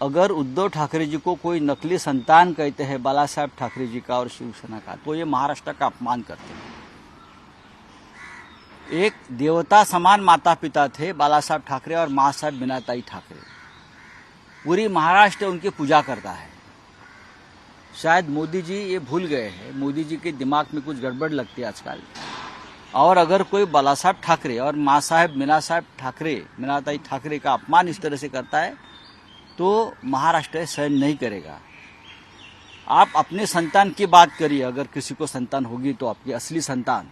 अगर उद्धव ठाकरे जी को कोई नकली संतान कहते हैं बाला साहब ठाकरे जी का और शिवसेना का, तो ये महाराष्ट्र का अपमान करते हैं। एक देवता समान माता पिता थे बाला साहब ठाकरे और माँ साहब मीनाताई ठाकरे। पूरी महाराष्ट्र उनकी पूजा करता है। शायद मोदी जी ये भूल गए हैं, मोदी जी के दिमाग में कुछ गड़बड़ लगती है आजकल। और अगर कोई बाला साहब ठाकरे और माँ साहब मीनाताई ठाकरे का अपमान इस तरह से करता है तो महाराष्ट्र सहन नहीं करेगा। आप अपने संतान की बात करिए, अगर किसी को संतान होगी तो आपकी असली संतान।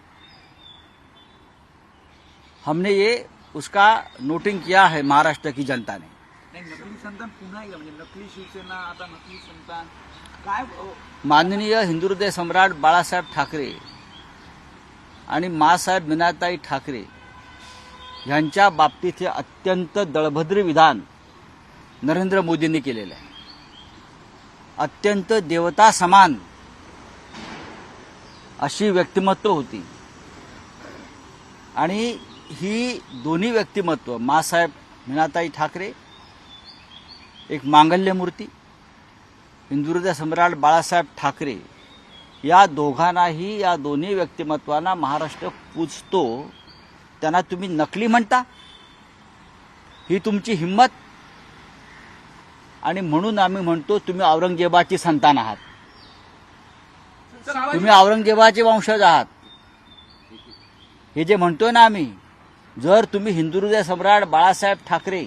हमने ये उसका नोटिंग किया है महाराष्ट्र की जनता ने। नाही, नकली संतान पुन्हा एकदा म्हणजे नकली शिवसेना, आता नकली संतान काय? माननीय हिंदुहृदय सम्राट बाळासाहेब ठाकरे आणि माँसाहेब मीनाताई ठाकरे यांच्या बाबतीत हे अत्यंत दळभद्र विधान नरेंद्र मोदींनी केलेलं आहे। अत्यंत देवता समान अशी व्यक्तिमत्व होती आणि ही दोन्ही व्यक्तिमत्व माँसाहेब मीनाताई ठाकरे एक मांगल्य मूर्ती, हिंदुहृदय सम्राट बाळासाहेब ठाकरे या दोघांनाही, या दोन्ही व्यक्तिमत्वांना महाराष्ट्र पूजतो। त्यांना तुम्ही नकली म्हणता? ही तुमची हिम्मत? आणि म्हणून आम्ही म्हणतो तुम्ही औरंगजेबाची संतान आहात, तुम्ही औरंगजेबाचे वंशज आहात। हे जे म्हणतोय ना आम्ही, जर तुम्ही हिंदुहृदय सम्राट बाळासाहेब ठाकरे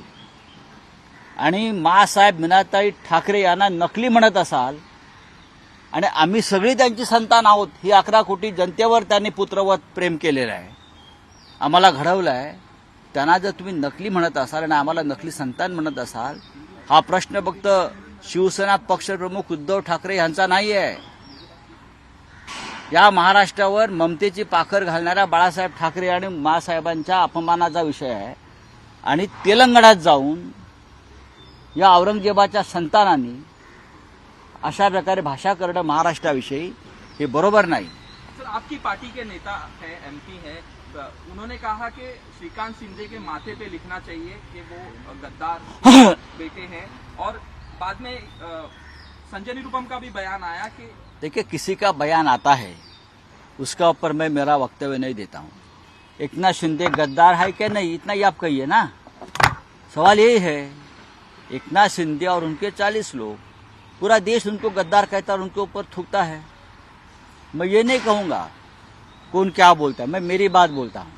आणि माँसाहेब मीनाताई ठाकरे यांना नकली म्हणत असाल आणि आम्ही सगळी त्यांची संतान आहोत, ही 11 कोटी जनतेवर त्यांनी पुत्रवत प्रेम केलेलं आहे, आम्हाला घडवलं आहे, त्यांना जर तुम्ही नकली म्हणत असाल आणि आम्हाला नकली संतान म्हणत असाल, हा प्रश्न फक्त शिवसेना पक्षप्रमुख उद्धव ठाकरे यांचा नाही आहे। या महाराष्ट्रावर ममतेची पाखर घालणाऱ्या बाळासाहेब ठाकरे आणि माँसाहेबांच्या अपमानाचा विषय आहे। आणि तेलंगणात जाऊन या औरंगजेबाच्या संतानांनी अशा प्रकारे भाषा करणं महाराष्ट्राविषयी हे बरोबर नाही। सर, आपकी पार्टी के नेता है, एमपी है, उन्होंने कहा कि श्रीकांत शिंदे के माथे पे लिखना चाहिए कि वो गद्दार बेटे हैं। और बाद में संजय निरुपम का भी बयान आया कि देखिए, किसी का बयान आता है उसका ऊपर मैं मेरा वक्तव्य नहीं देता हूँ। एकनाथ शिंदे गद्दार है क्या नहीं, इतना ही आप कहिए ना। सवाल यही है, एकनाथ शिंदे और उनके 40 लोग, पूरा देश उनको गद्दार कहता है और उनके ऊपर थूकता है। मैं ये नहीं कहूँगा कौन क्या बोलता है, मैं मेरी बात बोलता हूँ।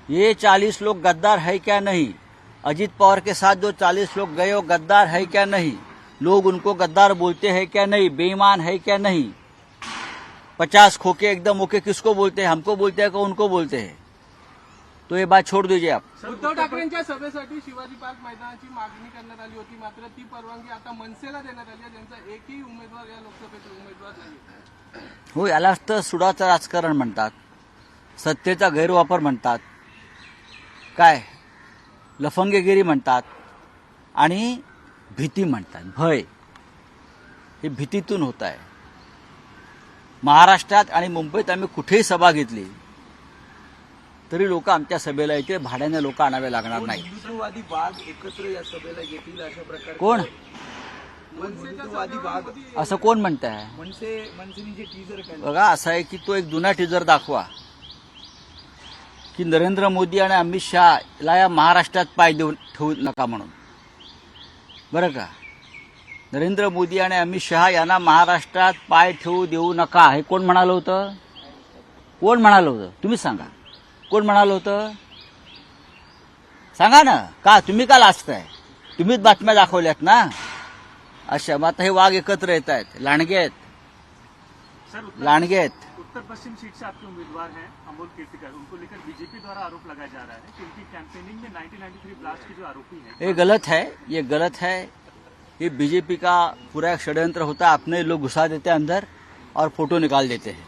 ये 40 लोग गद्दार है क्या नहीं, अजीत पवार के साथ जो 40 लोग गए वो गद्दार है क्या नहीं, लोग उनको गद्दार बोलते हैं क्या नहीं, बेईमान है क्या नहीं। 50 खोके एकदम ओके किसको बोलते हैं, हमको बोलते हैं कि उनको बोलते हैं? तो ये बात छोड़ दीजिए आप। उद्धव ठाकरेंच्या सभेसाठी शिवाजी पार्क मैदानाची मागणी करण्यात आली होती, मात्र ती परवानगी आता मनसेला देण्यात आली आहे, ज्यांचा एकही उमेदवार या लोकसभेचा उमेदवार नाही। हो, यालाच तर सुडाचं राजकारण म्हणतात, सत्तेचा गैरवापर म्हणतात, काय लफंगेगिरी म्हणतात आणि भीती म्हणतात, भय। हे भीतीतून होत आहे। महाराष्ट्रात आणि मुंबईत आम्ही कुठेही सभा घेतली तरी लोक आमच्या सभेला येते, भाड्याने लोक आणावे लागणार नाही। हिंदुत्ववादी वाद एकत्र या सभेला येतील अशा प्रकारे कोण? हिंदुत्ववादी वाद असं कोण म्हणत आहे? मनसेने जे टीजर काढलं, बघा, असं आहे की तो एक जुना टीजर दाखवा की नरेंद्र मोदी आणि अमित शहाला या महाराष्ट्रात पाय ठेवू नका म्हणून, बरं का? नरेंद्र मोदी आणि अमित शहा यांना महाराष्ट्रात पाय ठेवू देऊ नका, हे कोण म्हणालं होतं? कोण म्हणालं होतं? तुम्ही सांगा, कोण म्हणालं होतं? सांगा ना, का तुम्ही का लाजताय? तुम्हीच बातम्या दाखवल्यात ना अशा। मग आता हे वाघ एकत्र येत आहेत, लांडगे आहेत, लांडगे आहेत। उत्तर पश्चिम सीट से आपके उम्मीदवार हैं अमोल कीर्तिकर, उनको लेकर बीजेपी द्वारा आरोप लगाया जा रहा है कि उनकी कैंपेनिंग में 1993 ब्लास्ट के जो आरोपी हैं, ये गलत है, ये गलत है। ये बीजेपी का पूरा एक षड्यंत्र होता है, अपने लोग घुसा देते हैं अंदर और फोटो निकाल देते हैं।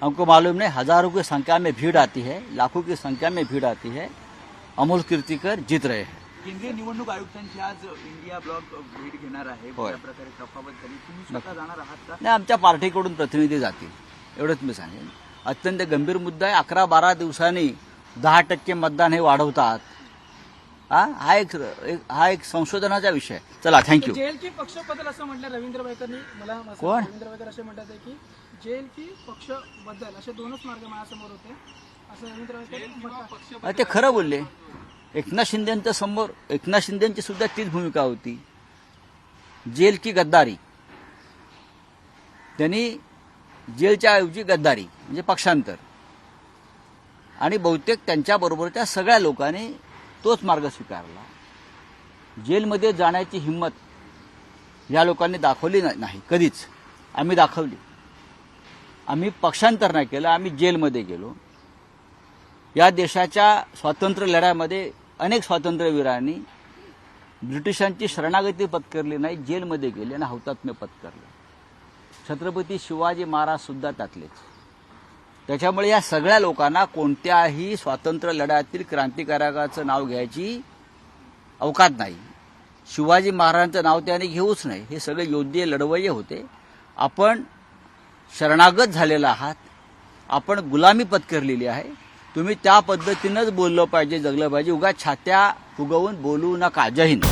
हमको मालूम नहीं, हजारों की संख्या में भीड़ आती है, लाखों की संख्या में भीड़ आती है, अमोल कीर्तिकर जीत रहे हैं। केंद्रीय निवडणूक आयुक्तांची आज इंडिया ब्लॉक भेट घेणार आहे, होय। त्या प्रकारे तफावत झाली, तुम्ही स्वतः जाणार आहात का? नाही, आमच्या पार्टीकडून प्रतिनिधी जातील, एवढंच मी सांगेन। अत्यंत गंभीर मुद्दा आहे। 11-12 दिवसांनी 10% मतदान हे वाढवतात हा एक संशोधनाचा विषय आहे. चला, थँक्यू. जेल की पक्ष बदल असं म्हटलं रवींद्र भाईकरनी. मला कोण? रवींद्र भाईकर असे म्हणतात आहे की जेल की पक्ष बदल असे दोनच मार्ग माझ्यासमोर होते असं रवींद्र भाईकर म्हणतात. ते खरं बोलले. एकनाथ शिंदेची सुद्धा तीच भूमिका होती, जेल की गद्दारी. त्यांनी जेलच्या ऐवजी गद्दारी म्हणजे पक्षांतर, आणि बहुतेक त्यांच्याबरोबरच्या सगळ्या लोकांनी तोच मार्ग स्वीकारला. जेलमध्ये जाण्याची हिंमत या लोकांनी दाखवली नाही कधीच. आम्ही दाखवली. आम्ही पक्षांतर नाही केलं, आम्ही जेलमध्ये गेलो. या देशाच्या स्वातंत्र्य लढ्यामध्ये अनेक स्वातंत्र्यवीरांनी ब्रिटिशांची शरणागती पत्करली नाही, जेलमध्ये गेले आणि हौतात्म्य पत्करले. छत्रपती शिवाजी महाराज सुद्धा त्यातलेच. त्याच्यामुळे या सगळ्या लोकांना कोणत्याही स्वातंत्र्य लढ्यातील क्रांतिकारकाचं नाव घ्यायची अवकात नाही. शिवाजी महाराजांचं नाव त्याने घेऊच नाही. हे सगळे योद्धे लढवय्ये होते. आपण शरणागत झालेला आहात, आपण गुलामी पत्करलेली आहे. तुम्ही त्या पद्धतीनंच बोललं पाहिजे, जगलं पाहिजे. उगाच छात्या फुगवून बोलू नका. जय हिंद.